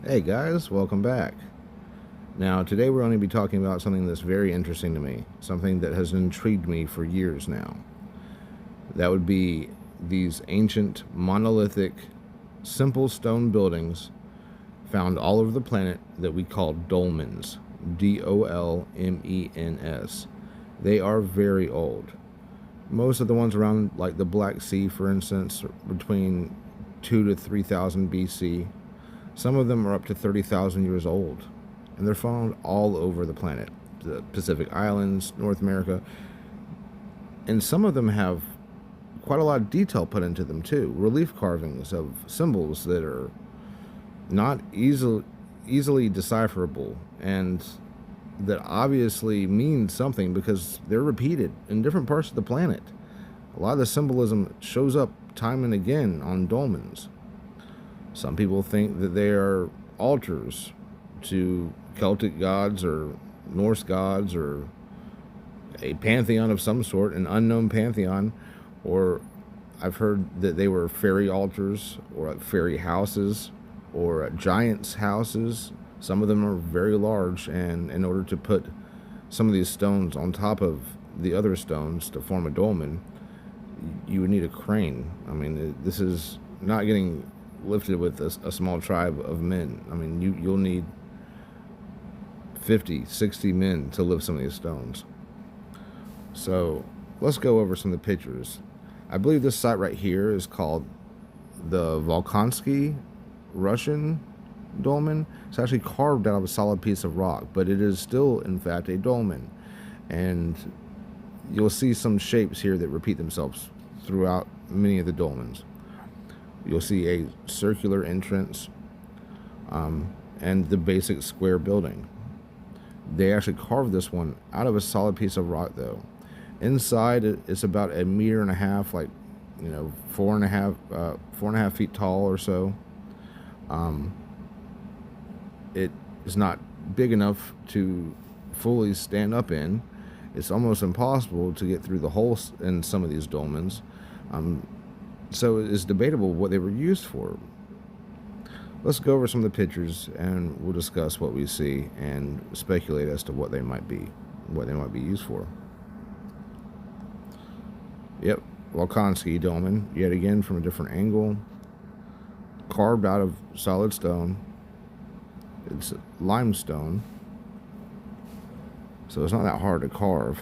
Hey guys, welcome back. Now, today we're going to be talking about something that's very interesting to me, something that has intrigued me for years now. That would be these ancient, monolithic, simple stone buildings found all over the planet that we call dolmens. Dolmens. They are very old. Most of the ones around, like the Black Sea, for instance, are between 2 to 3,000 BC. Some of them are up to 30,000 years old, and they're found all over the planet, the Pacific Islands, North America, and some of them have quite a lot of detail put into them too. Relief carvings of symbols that are not easily decipherable, and that obviously mean something because they're repeated in different parts of the planet. A lot of the symbolism shows up time and again on dolmens. Some people think that they are altars to Celtic gods or Norse gods or a pantheon of some sort, an unknown pantheon, or I've heard that they were fairy altars or fairy houses or giants' houses. Some of them are very large, and in order to put some of these stones on top of the other stones to form a dolmen, you would need a crane. I mean, this is not getting lifted with a small tribe of men. I mean, you'll need 50, 60 men to lift some of these stones. So let's go over some of the pictures. I believe this site right here is called the Volkansky Russian dolmen. It's actually carved out of a solid piece of rock, but it is still, in fact, a dolmen. And you'll see some shapes here that repeat themselves throughout many of the dolmens. You'll see a circular entrance and the basic square building. They actually carved this one out of a solid piece of rock, though. Inside, it's about 1.5 meters, like, 4.5 feet tall or so. It is not big enough to fully stand up in. It's almost impossible to get through the holes in some of these dolmens. So it's debatable what they were used for. Let's go over some of the pictures and we'll discuss what we see and speculate as to what they might be used for. Yep, Volkansky dolmen, yet again from a different angle, carved out of solid stone. It's limestone, so it's not that hard to carve.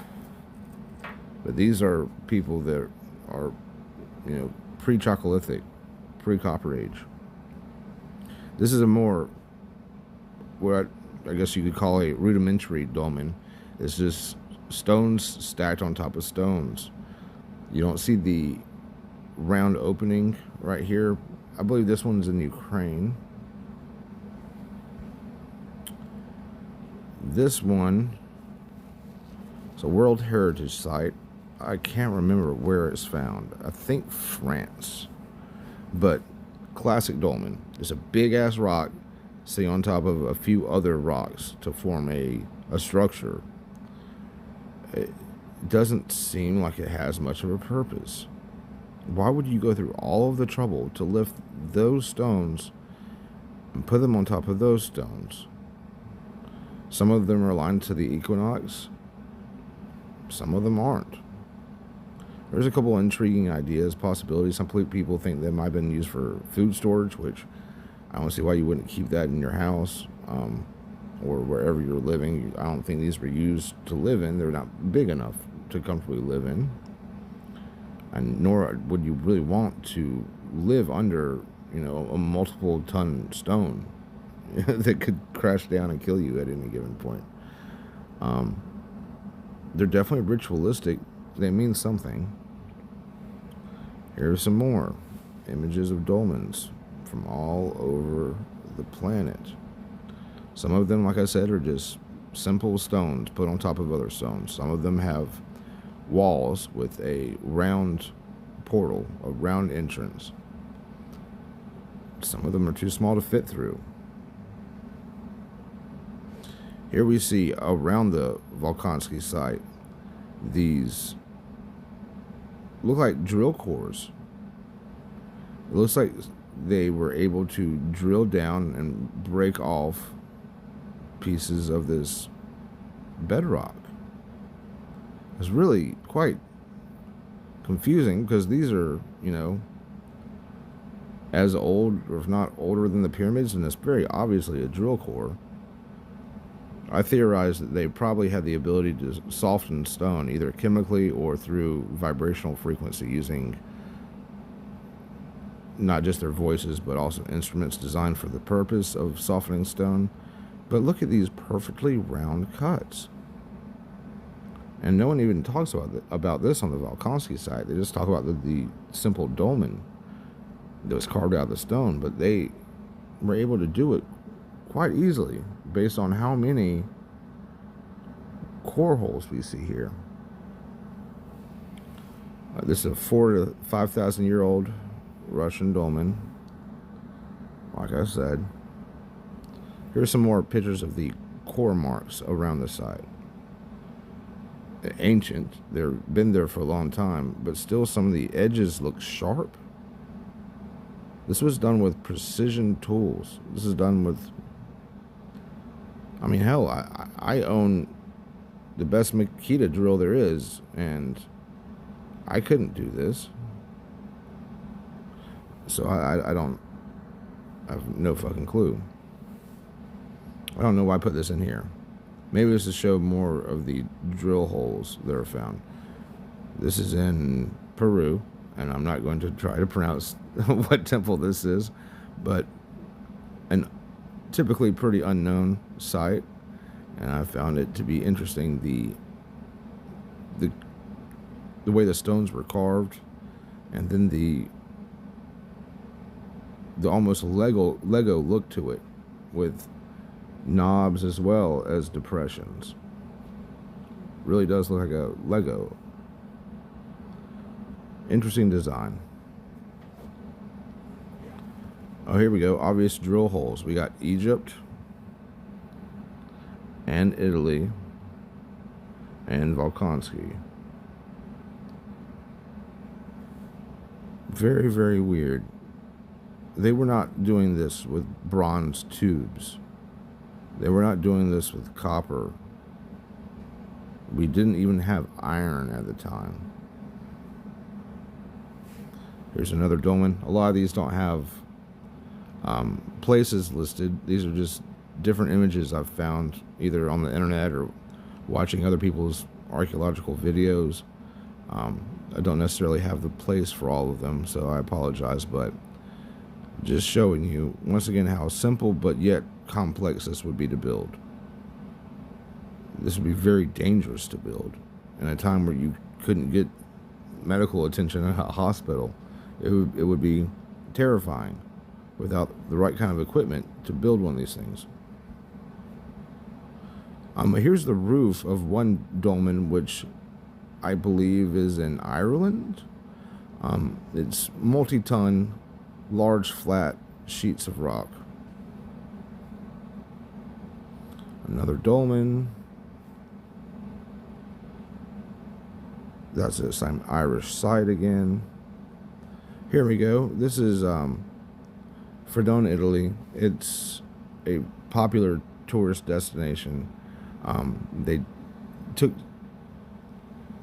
But these are people that are, pre-Chalcolithic, pre-Copper Age. This is a more, what I guess you could call a rudimentary dolmen. It's just stones stacked on top of stones. You don't see the round opening right here. I believe this one's in Ukraine. This one, it's a World Heritage Site. I can't remember where it's found. I think France. But classic dolmen. It's a big ass rock sitting on top of a few other rocks to form a structure. It doesn't seem like it has much of a purpose. Why would you go through all of the trouble to lift those stones and put them on top of those stones? Some of them are aligned to the equinox. Some of them aren't. There's a couple intriguing ideas, possibilities. Some people think they might have been used for food storage, which I don't see why you wouldn't keep that in your house or wherever you're living. I don't think these were used to live in. They're not big enough to comfortably live in. And nor would you really want to live under, a multiple ton stone that could crash down and kill you at any given point. They're definitely ritualistic. They mean something. Here's some more images of dolmens from all over the planet. Some of them, like I said, are just simple stones put on top of other stones. Some of them have walls with a round portal, a round entrance. Some of them are too small to fit through. Here we see around the Volkansky site, these look like drill cores. It looks like they were able to drill down and break off pieces of this bedrock. It's really quite confusing because these are, you know, as old, or if not older than the pyramids, and it's very obviously a drill core. I theorize that they probably had the ability to soften stone, either chemically or through vibrational frequency, using not just their voices, but also instruments designed for the purpose of softening stone. But look at these perfectly round cuts. And no one even talks about this on the Volkansky side. They just talk about the simple dolmen that was carved out of the stone, but they were able to do it quite easily based on how many core holes we see here. This is a 4,000 to 5,000 year old Russian dolmen. Like I said, here's some more pictures of the core marks around the site. Ancient, they've been there for a long time, but still some of the edges look sharp. This was done with precision tools. This is done with, I mean, hell, I own the best Makita drill there is, and I couldn't do this. So I have no fucking clue. I don't know why I put this in here. Maybe this is to show more of the drill holes that are found. This is in Peru, and I'm not going to try to pronounce what temple this is, but an typically pretty unknown site, and I found it to be interesting, the way the stones were carved, and then the almost Lego look to it, with knobs as well as depressions. Really does look like a Lego. Interesting design. Oh, here we go. Obvious drill holes. We got Egypt and Italy and Volkansky. Very, very weird. They were not doing this with bronze tubes. They were not doing this with copper. We didn't even have iron at the time. Here's another dolmen. A lot of these don't have places listed. These are just different images I've found either on the internet or watching other people's archaeological videos. I don't necessarily have the place for all of them, so I apologize, but just showing you once again how simple but yet complex this would be to build. This would be very dangerous to build in a time where you couldn't get medical attention at a hospital. It would be terrifying without the right kind of equipment to build one of these things. Here's the roof of one dolmen, which I believe is in Ireland. It's multi-ton, large flat sheets of rock. Another dolmen. That's the same Irish site again. Here we go. This is Fredone, Italy. It's a popular tourist destination. They took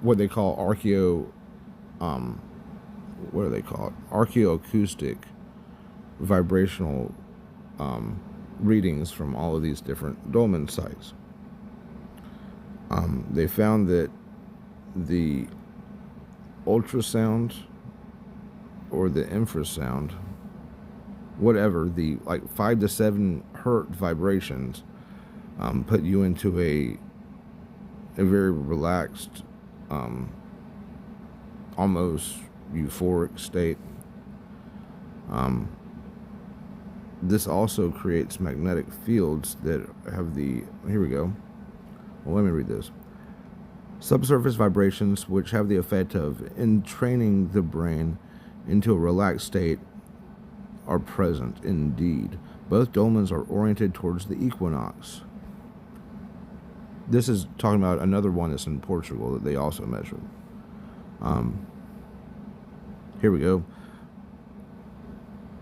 what they call archaeoacoustic vibrational readings from all of these different dolmen sites. They found that the ultrasound or the infrasound, whatever, the like 5 to 7 hertz vibrations put you into a very relaxed, almost euphoric state. This also creates magnetic fields that have here we go. Well, let me read this. Subsurface vibrations, which have the effect of entraining the brain into a relaxed state, are present indeed. Both dolmens are oriented towards the equinox. This is talking about another one that's in Portugal that they also measured. Here we go.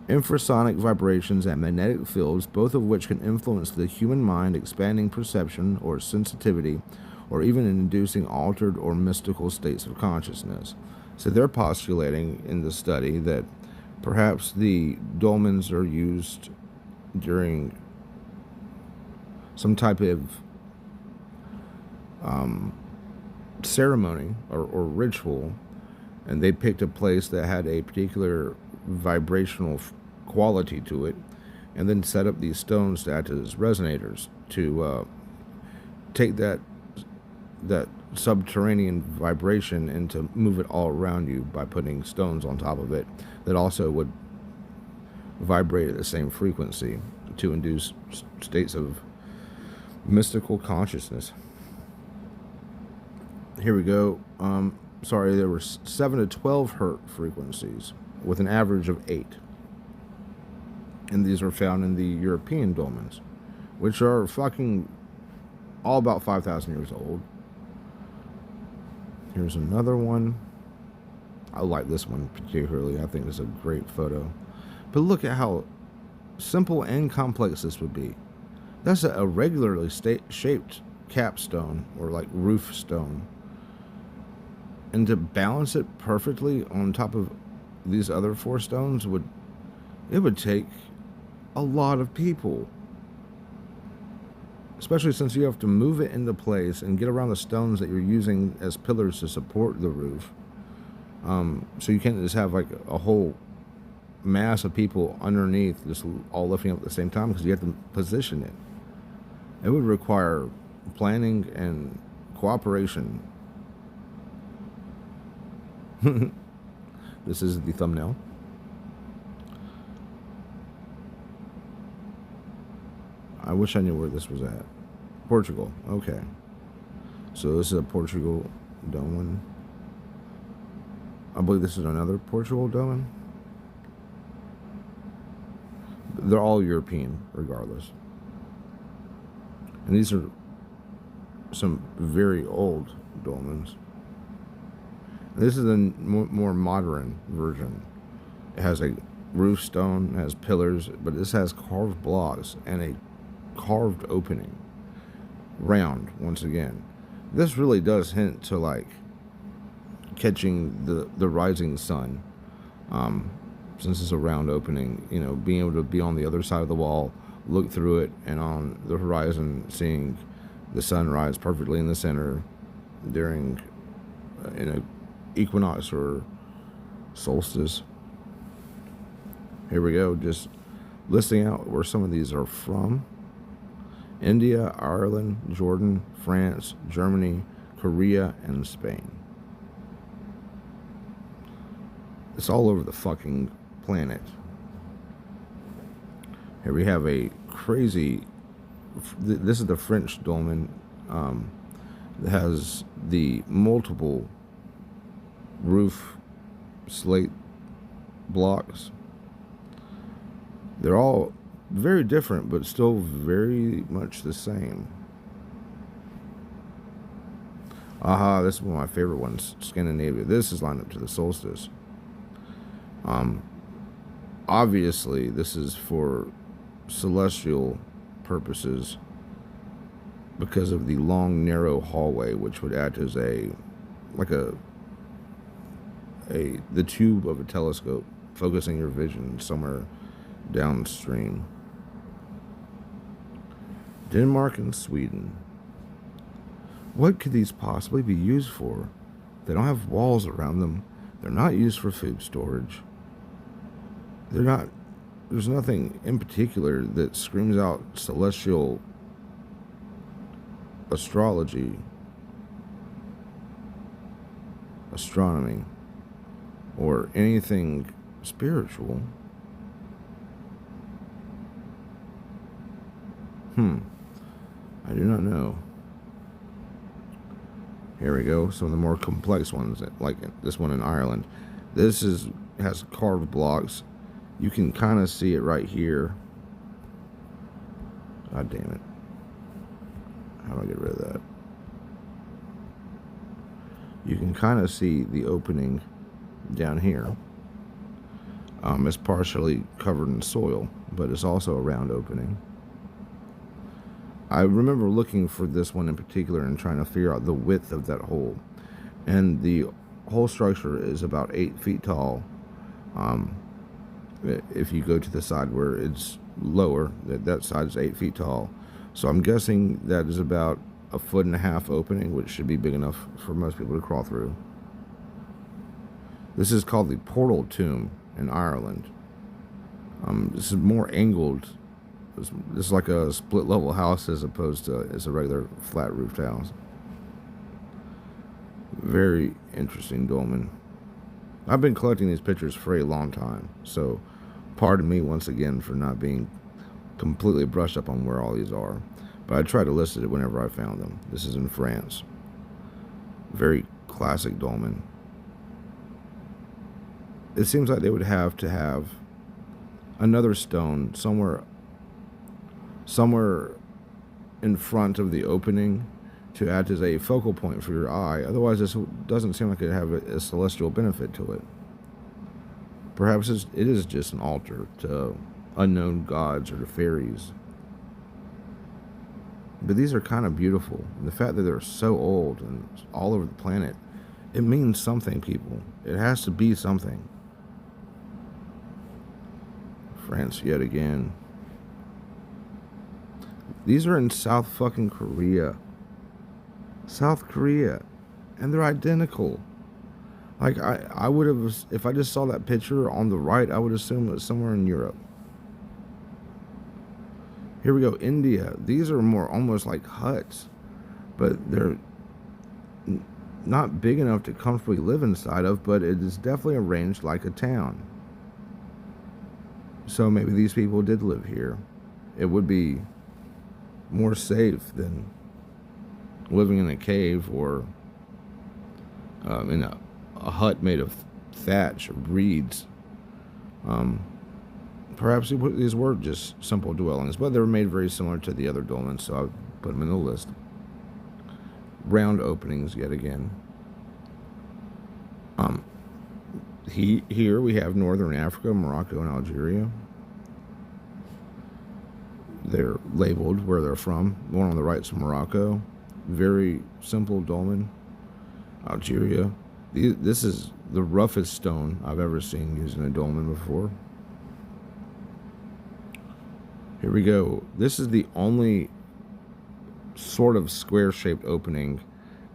infrasonic vibrations, and magnetic fields, both of which can influence the human mind, expanding perception or sensitivity, or even inducing altered or mystical states of consciousness. So they're postulating in the study that perhaps the dolmens are used during some type of ceremony or ritual, and they picked a place that had a particular vibrational quality to it, and then set up these stones to act as resonators to take that subterranean vibration and to move it all around you by putting stones on top of it that also would vibrate at the same frequency to induce states of mystical consciousness. Here we go. Sorry, there were 7 to 12 hertz frequencies with an average of 8. And these are found in the European dolmens, which are fucking all about 5,000 years old. Here's another one. I like this one particularly. I think it's a great photo. But look at how simple and complex this would be. That's a regularly shaped capstone or like roof stone. And to balance it perfectly on top of these other 4 stones would take a lot of people. Especially since you have to move it into place and get around the stones that you're using as pillars to support the roof. So you can't just have like a whole mass of people underneath just all lifting up at the same time, because you have to position it. It would require planning and cooperation. This is the thumbnail. I wish I knew where this was at. Portugal. Okay. So this is a Portugal dolmen. I believe this is another Portugal dolmen. They're all European, regardless. And these are some very old dolmens. This is a more modern version. It has a roof stone, has pillars, but this has carved blocks and a carved opening. Round, once again. This really does hint to like catching the rising sun. Since it's a round opening, you know, being able to be on the other side of the wall, look through it, and on the horizon seeing the sun rise perfectly in the center during in a equinox or solstice. Here we go, just listing out where some of these are from. India, Ireland, Jordan, France, Germany, Korea, and Spain. It's all over the fucking planet. Here we have a crazy, this is the French dolmen, that has the multiple roof slate blocks. They're all very different, but still very much the same. Aha, this is one of my favorite ones, Scandinavia. This is lined up to the solstice. Obviously, this is for celestial purposes because of the long, narrow hallway, which would act as the tube of a telescope, focusing your vision somewhere downstream. Denmark and Sweden. What could these possibly be used for? They don't have walls around them. They're not used for food storage. There's nothing in particular that screams out celestial astrology, astronomy, or anything spiritual. I do not know. Here we go. Some of the more complex ones, like this one in Ireland. This has carved blocks. You can kind of see it right here. God damn it. How do I get rid of that? You can kind of see the opening down here. It's partially covered in soil, but it's also a round opening. I remember looking for this one in particular and trying to figure out the width of that hole. And the whole structure is about 8 feet tall. If you go to the side where it's lower, that side is 8 feet tall. So I'm guessing that is about 1.5 foot opening, which should be big enough for most people to crawl through. This is called the Portal Tomb in Ireland. This is more angled. This is like a split level house as opposed to as a regular flat roofed house. Very interesting dolmen. I've been collecting these pictures for a long time, so pardon me once again for not being completely brushed up on where all these are. But I try to list it whenever I found them. This is in France. Very classic dolmen. It seems like they would have to have another stone somewhere in front of the opening to act as a focal point for your eye. Otherwise, this doesn't seem like it have a celestial benefit to it. Perhaps it is just an altar to unknown gods or to fairies. But these are kind of beautiful. And the fact that they're so old and all over the planet, it means something, people. It has to be something. France yet again. These are in South fucking Korea. South Korea. And they're identical. Like, I would have, if I just saw that picture on the right, I would assume it was somewhere in Europe. Here we go, India. These are more almost like huts, but they're not big enough to comfortably live inside of, but it is definitely arranged like a town. So maybe these people did live here. It would be more safe than living in a cave or in a hut made of thatch or reeds. Perhaps these were just simple dwellings, but they were made very similar to the other dolmens, so I put them in the list. Round openings yet again. Here we have Northern Africa, Morocco, and Algeria. They're labeled where they're from. The one on the right is Morocco. Very simple dolmen. Algeria. This is the roughest stone I've ever seen used in a dolmen before. Here we go. This is the only sort of square-shaped opening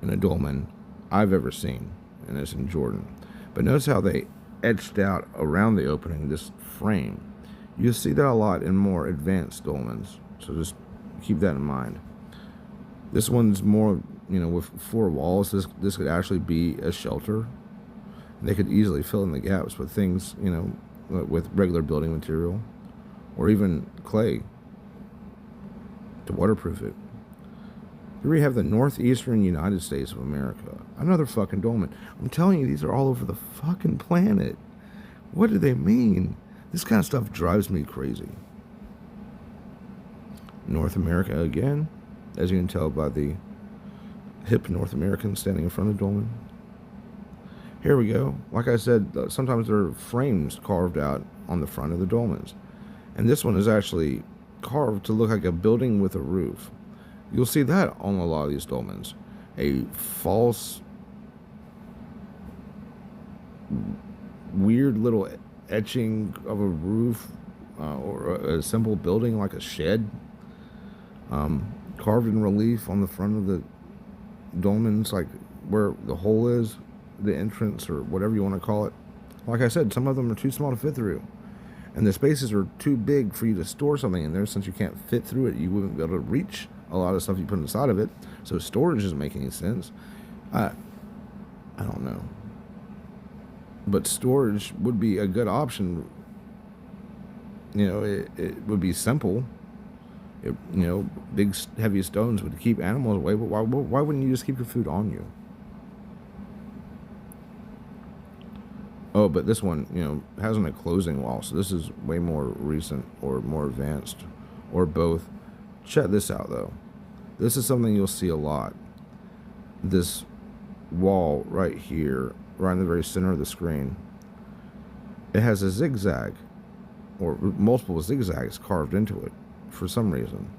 in a dolmen I've ever seen, and it's in Jordan. But notice how they etched out around the opening this frame. You'll see that a lot in more advanced dolmens, so just keep that in mind. This one's more, with 4 walls. This could actually be a shelter. They could easily fill in the gaps with things, with regular building material, or even clay to waterproof it. Here we have the northeastern United States of America. Another fucking dolmen. I'm telling you, these are all over the fucking planet. What do they mean? This kind of stuff drives me crazy. North America again, as you can tell by the hip North American standing in front of dolmen. Here we go. Like I said, sometimes there are frames carved out on the front of the dolmens. And this one is actually carved to look like a building with a roof. You'll see that on a lot of these dolmens. A false, weird little etching of a roof or a simple building like a shed, carved in relief on the front of the dolmens, like where the hole is, the entrance, or whatever you want to call it. Like I said, some of them are too small to fit through. And the spaces are too big for you to store something in there. Since you can't fit through it, you wouldn't be able to reach a lot of stuff you put inside of it. So storage doesn't make any sense. I don't know. But storage would be a good option. It would be simple. Big heavy stones would keep animals away. But why wouldn't you just keep your food on you? Oh, but this one, hasn't a closing wall, so this is way more recent or more advanced, or both. Check this out, though. This is something you'll see a lot. This wall right here, right in the very center of the screen, It has a zigzag, or multiple zigzags carved into it for some reason.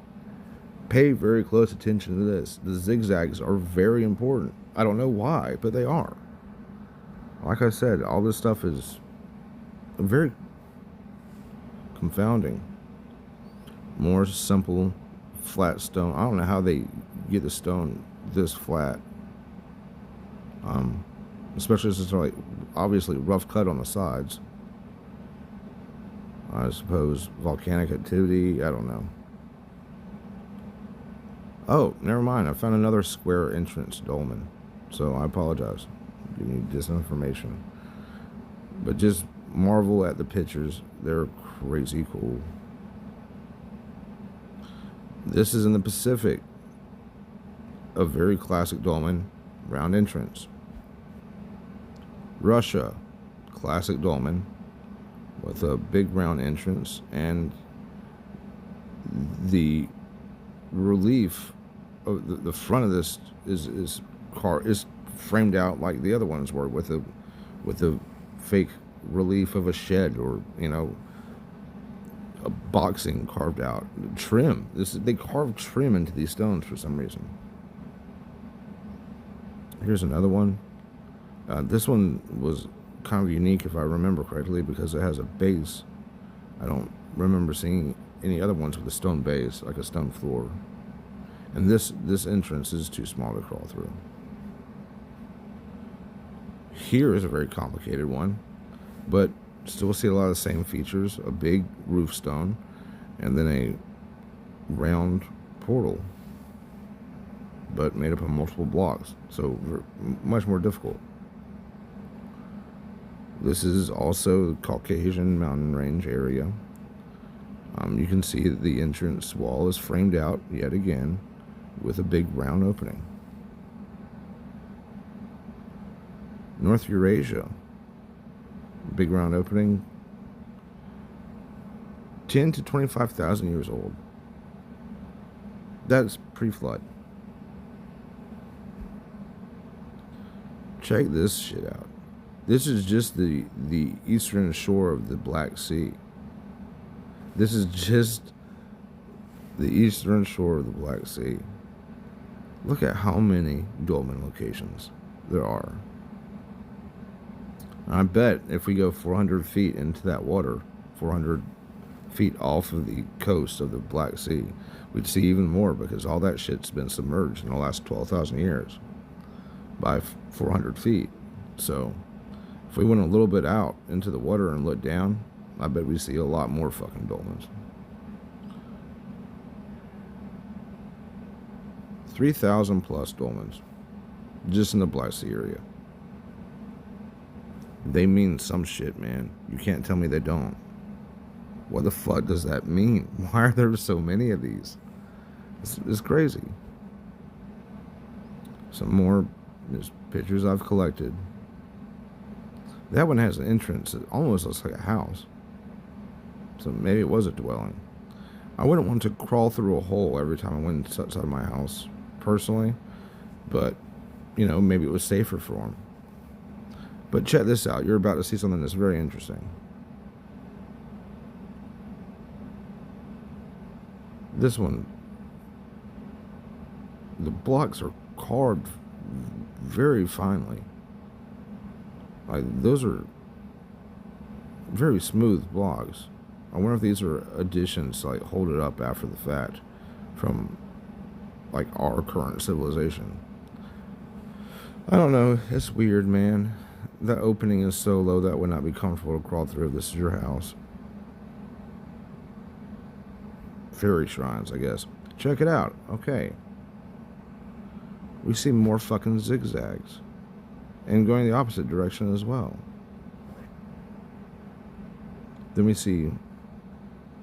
Pay very close attention to this. The zigzags are very important. I don't know why, but they are. Like I said, all this stuff is very confounding. More simple, flat stone. I don't know how they get the stone this flat. Especially since it's like obviously rough cut on the sides. I suppose volcanic activity. I don't know. Oh, never mind. I found another square entrance dolmen. So I apologize. Giving you disinformation. But just marvel at the pictures. They're crazy cool. This is in the Pacific. A very classic dolmen, round entrance. Russia, classic dolmen with a big round entrance, and the relief of the front of this is framed out like the other ones were, with a fake relief of a shed, or a boxing carved out. Trim. They carved trim into these stones for some reason. Here's another one. This one was kind of unique, if I remember correctly, because it has a base. I don't remember seeing any other ones with a stone base, like a stone floor. And this entrance is too small to crawl through. Here is a very complicated one, but still see a lot of the same features. A big roof stone, and then a round portal, but made up of multiple blocks, so much more difficult. This is also the Caucasian mountain range area. You can see that the entrance wall is framed out yet again with a big round opening. North Eurasia, big round opening, 10 to 25,000 years old. That's pre-flood. Check this shit out. This is just the eastern shore of the Black Sea. This is just the eastern shore of the Black Sea. Look at how many dolmen locations there are. I bet if we go 400 feet into that water, 400 feet off of the coast of the Black Sea, we'd see even more, because all that shit's been submerged in the last 12,000 years by 400 feet. So if we went a little bit out into the water and looked down, I bet we'd see a lot more fucking dolmens. 3,000 plus dolmens just in the Black Sea area. They mean some shit, man. You can't tell me they don't. What the fuck does that mean? Why are there so many of these? It's crazy. Some more just pictures I've collected. That one has an entrance that almost looks like a house. So maybe it was a dwelling. I wouldn't want to crawl through a hole every time I went outside my house, personally. But, maybe it was safer for them. But check this out. You're about to see something that's very interesting. This one, the blocks are carved very finely. Like, those are very smooth blocks. I wonder if these are additions to, like, hold it up after the fact from, like, our current civilization. I don't know. It's weird, man. That opening is so low that would not be comfortable to crawl through if this is your house. Fairy shrines, I guess. Check it out. Okay. We see more fucking zigzags. And going the opposite direction as well. Then we see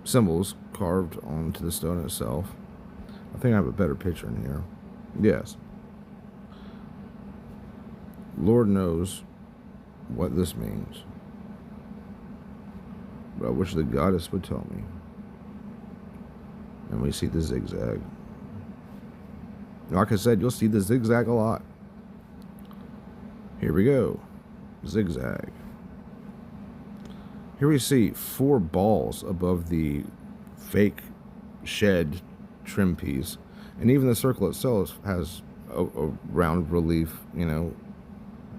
symbols carved onto the stone itself. I think I have a better picture in here. Yes. Lord knows what this means. But I wish the goddess would tell me. And we see the zigzag. Like I said, you'll see the zigzag a lot. Here we go. Zigzag. Here we see 4 balls above the fake shed trim piece, and even the circle itself has a round relief, you know,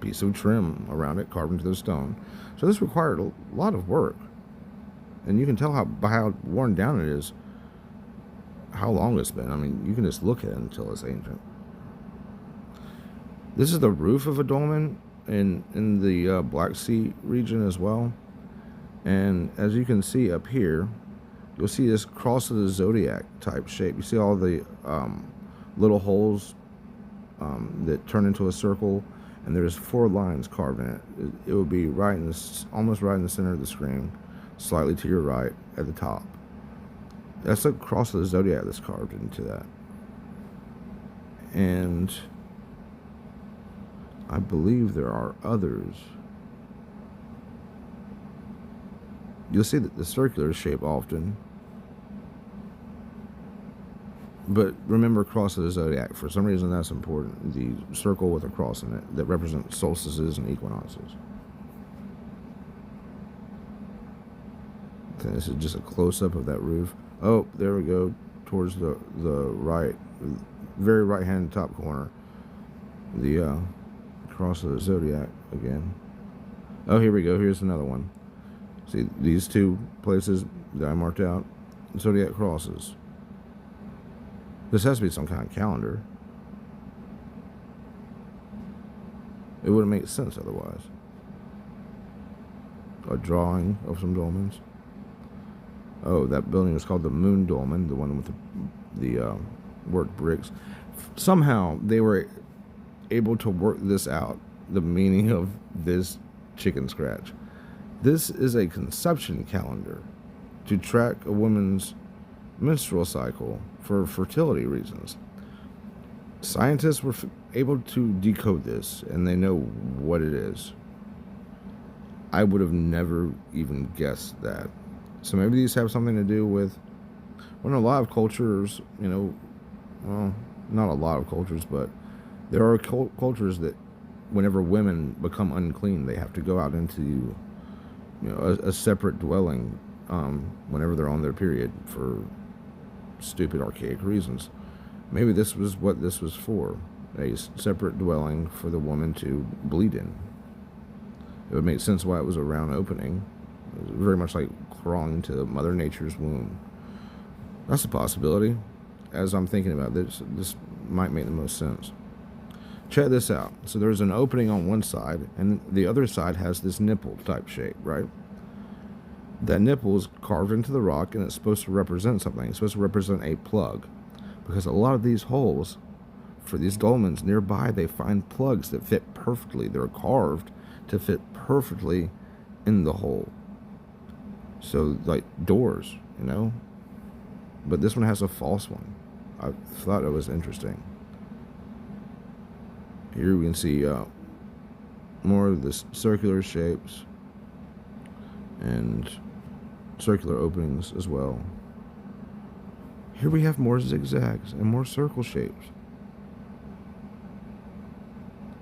piece of trim around it carved into the stone. So this required a lot of work, and you can tell by how worn down it is, how long it's been. I mean, you can just look at it and tell it's ancient. This is the roof of a dolmen in the Black Sea region as well. And as you can see up here, you'll see this cross of the zodiac type shape. You see all the little holes that turn into a circle, and there's 4 lines carved in it. It would be right in this, almost right in the center of the screen, slightly to your right at the top. That's a cross of the zodiac that's carved into that. And I believe there are others. You'll see that the circular shape often. But remember, cross of the zodiac. For some reason, that's important. The circle with a cross in it that represents solstices and equinoxes. Okay, this is just a close-up of that roof. Oh, there we go. Towards the right, very right-hand top corner. The cross of the zodiac again. Oh, here we go. Here's another one. See these 2 places that I marked out? Zodiac crosses. This has to be some kind of calendar. It wouldn't make sense otherwise. A drawing of some dolmens. Oh, that building was called the Moon Dolmen, the one with the worked bricks. Somehow they were able to work this out, the meaning of this chicken scratch. This is a conception calendar to track a woman's menstrual cycle for fertility reasons. Scientists were able to decode this, and they know what it is. I would have never even guessed that. So maybe these have something to do with, well, in a lot of cultures, you know, well, not a lot of cultures, but there are cultures that whenever women become unclean, they have to go out into, you know, a separate dwelling whenever they're on their period for stupid, archaic reasons. Maybe this was what this was for, a separate dwelling for the woman to bleed in. It would make sense why it was a round opening. It was very much like crawling into Mother Nature's womb. That's a possibility. As I'm thinking about this might make the most sense. Check this out. So there's an opening on one side, and the other side has this nipple type shape, right? That nipple is carved into the rock, and it's supposed to represent something. It's supposed to represent a plug. Because a lot of these holes, for these dolmens nearby, they find plugs that fit perfectly. They're carved to fit perfectly in the hole. So, like doors, you know? But this one has a false one. I thought it was interesting. Here we can see more of the circular shapes and circular openings as well. Here we have more zigzags and more circle shapes.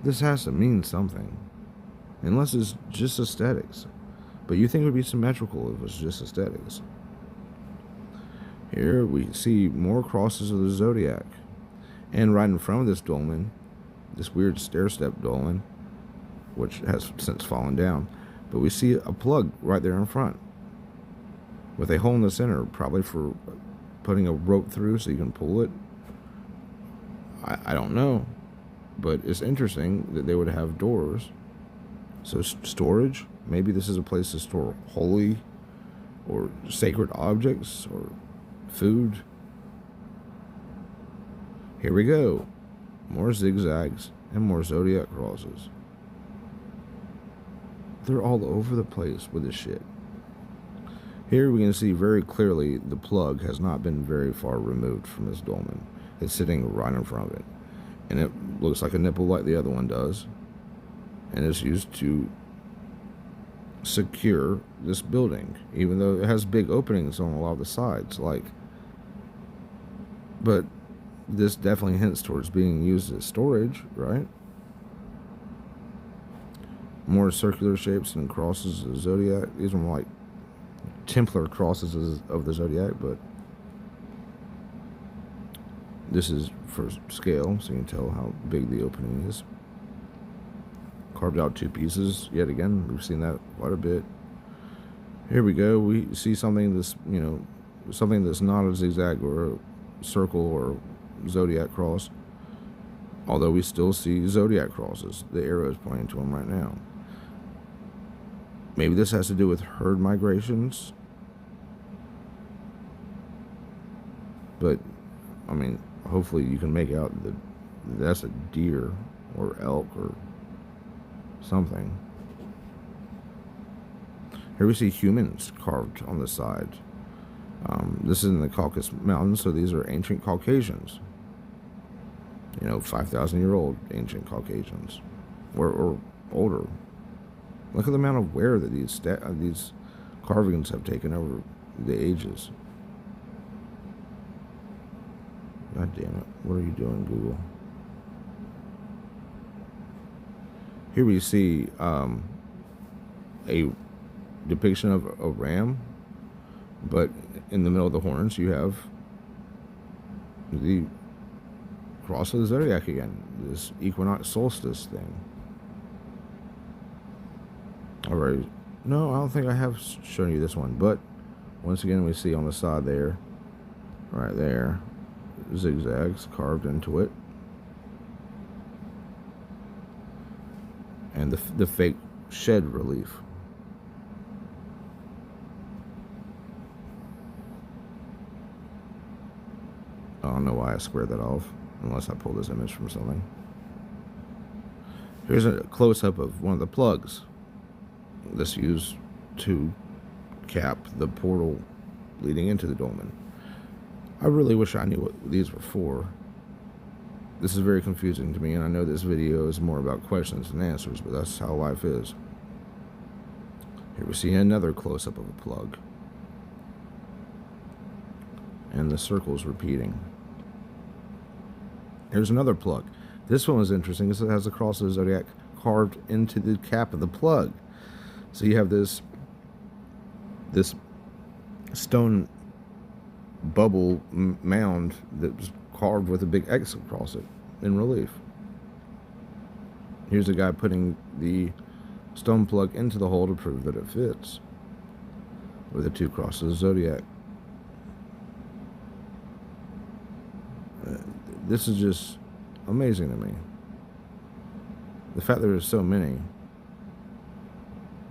This has to mean something. Unless it's just aesthetics. But you think it would be symmetrical if it was just aesthetics. Here we see more crosses of the zodiac. And right in front of this dolmen, this weird stair-step dolmen, which has since fallen down, but we see a plug right there in front with a hole in the center, probably for putting a rope through so you can pull it. I don't know, but it's interesting that they would have doors. So storage, maybe this is a place to store holy or sacred objects or food. Here we go. More zigzags and more zodiac crosses. They're all over the place with this shit. Here we can see very clearly the plug has not been very far removed from this dolmen. It's sitting right in front of it. And it looks like a nipple like the other one does. And it's used to secure this building, even though it has big openings on a lot of the sides. But this definitely hints towards being used as storage, right? More circular shapes and crosses of zodiac. These are more like Templar crosses of the zodiac, but this is for scale, so you can tell how big the opening is. Carved out 2 pieces. Yet again, we've seen that quite a bit. Here we go. We see something that's, something that's not a zigzag or a circle or zodiac cross. Although we still see zodiac crosses. The arrow is pointing to them right now. Maybe this has to do with herd migrations. But, I mean, hopefully you can make out that that's a deer or elk or something. Here we see humans carved on the side. This is in the Caucasus Mountains, so these are ancient Caucasians. 5,000-year-old ancient Caucasians, or older. Look at the amount of wear that these carvings have taken over the ages. God damn it! What are you doing, Google? Here we see a depiction of a ram, but in the middle of the horns you have the cross of the zodiac again, this equinox solstice thing. Alright, no, I don't think I have shown you this one, but once again we see on the side there, right there, zigzags carved into it, and the fake shed relief. I don't know why I squared that off, unless I pull this image from something. Here's a close-up of one of the plugs. This used to cap the portal leading into the dolmen. I really wish I knew what these were for. This is very confusing to me, and I know this video is more about questions than answers, but that's how life is. Here we see another close-up of a plug. And the circle's repeating. Here's another plug. This one was interesting. This has the cross of the zodiac carved into the cap of the plug. So you have this stone bubble mound that was carved with a big X across it in relief. Here's a guy putting the stone plug into the hole to prove that it fits with the 2 crosses of the zodiac. This is just amazing to me. The fact that there's so many,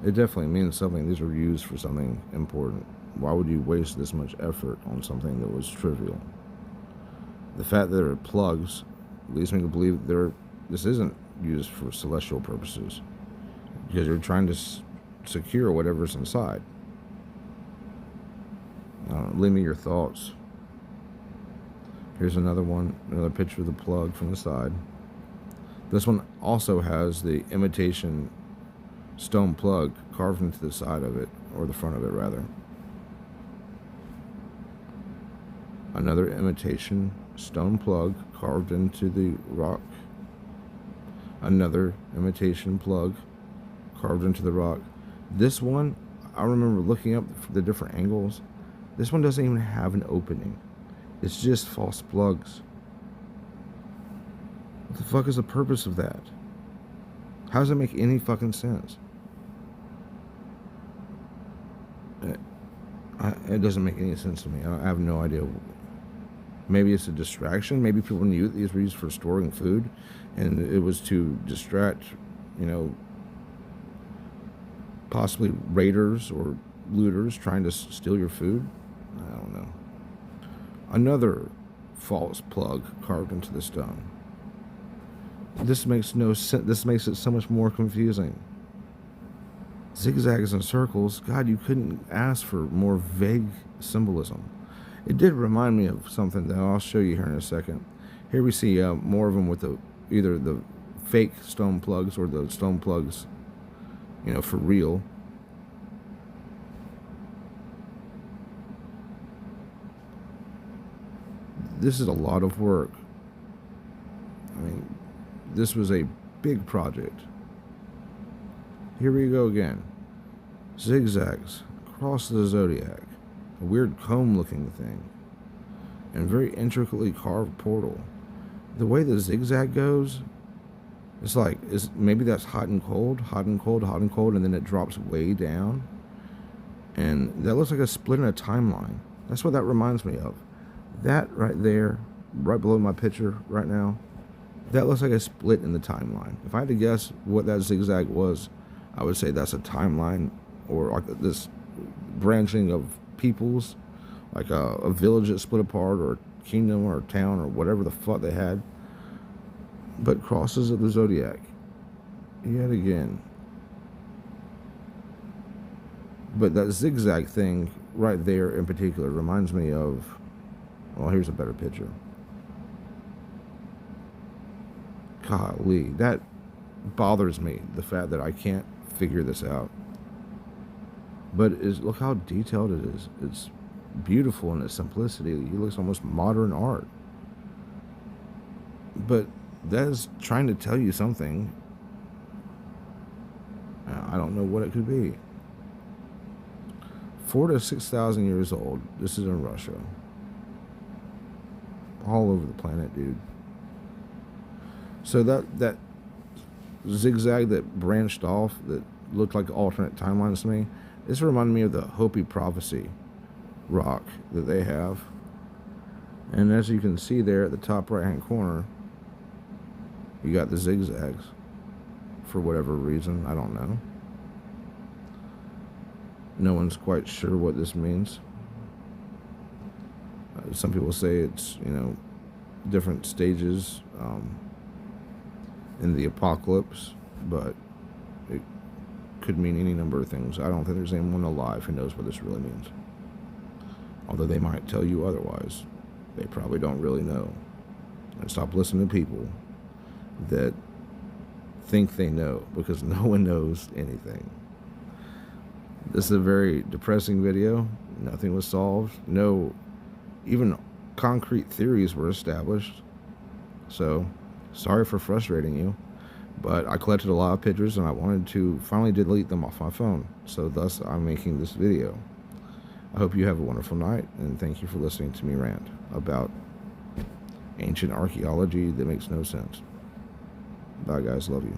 it definitely means something. These were used for something important. Why would you waste this much effort on something that was trivial? The fact that there are plugs leads me to believe this isn't used for celestial purposes, because you're trying to secure whatever's inside. Leave me your thoughts. Here's another one, another picture of the plug from the side. This one also has the imitation stone plug carved into the side of it, or the front of it rather. Another imitation stone plug carved into the rock. Another imitation plug carved into the rock. This one, I remember looking up the different angles. This one doesn't even have an opening. It's just false plugs. What the fuck is the purpose of that? How does it make any fucking sense? It doesn't make any sense to me. I have no idea. Maybe it's a distraction. Maybe people knew that these were used for storing food, and it was to distract, possibly raiders or looters trying to steal your food. I don't know. Another false plug carved into the stone. This makes no sense. This makes it so much more confusing. Zigzags and circles. God, you couldn't ask for more vague symbolism. It did remind me of something that I'll show you here in a second. Here we see more of them with either the fake stone plugs or the stone plugs, for real. This is a lot of work. I mean, this was a big project. Here we go again. Zigzags cross of the zodiac, a weird comb-looking thing, and very intricately carved portal. The way the zigzag goes, it's like, maybe that's hot and cold, hot and cold, hot and cold, and then it drops way down. And that looks like a split in a timeline. That's what that reminds me of. That right there, right below my picture right now, that looks like a split in the timeline. If I had to guess what that zigzag was, I would say that's a timeline, or like this branching of peoples, like a village that split apart, or a kingdom, or a town, or whatever the fuck they had. But crosses of the zodiac, yet again. But that zigzag thing right there in particular reminds me of, well, here's a better picture. Golly, that bothers me, the fact that I can't figure this out. But look how detailed it is. It's beautiful in its simplicity. It looks almost modern art. But that is trying to tell you something. I don't know what it could be. 4,000 to 6,000 years old. This is in Russia. All over the planet, dude. So that zigzag that branched off, that looked like alternate timelines to me, this reminded me of the Hopi Prophecy rock that they have. And as you can see there at the top right hand corner, you got the zigzags for whatever reason. I don't know. No one's quite sure what this means. Some people say it's, different stages in the apocalypse, but it could mean any number of things. I don't think there's anyone alive who knows what this really means. Although they might tell you otherwise. They probably don't really know. And stop listening to people that think they know, because no one knows anything. This is a very depressing video. Nothing was solved. No, even concrete theories were established. So, sorry for frustrating you, but I collected a lot of pictures and I wanted to finally delete them off my phone. So thus, I'm making this video. I hope you have a wonderful night, and thank you for listening to me rant about ancient archaeology that makes no sense. Bye, guys. Love you.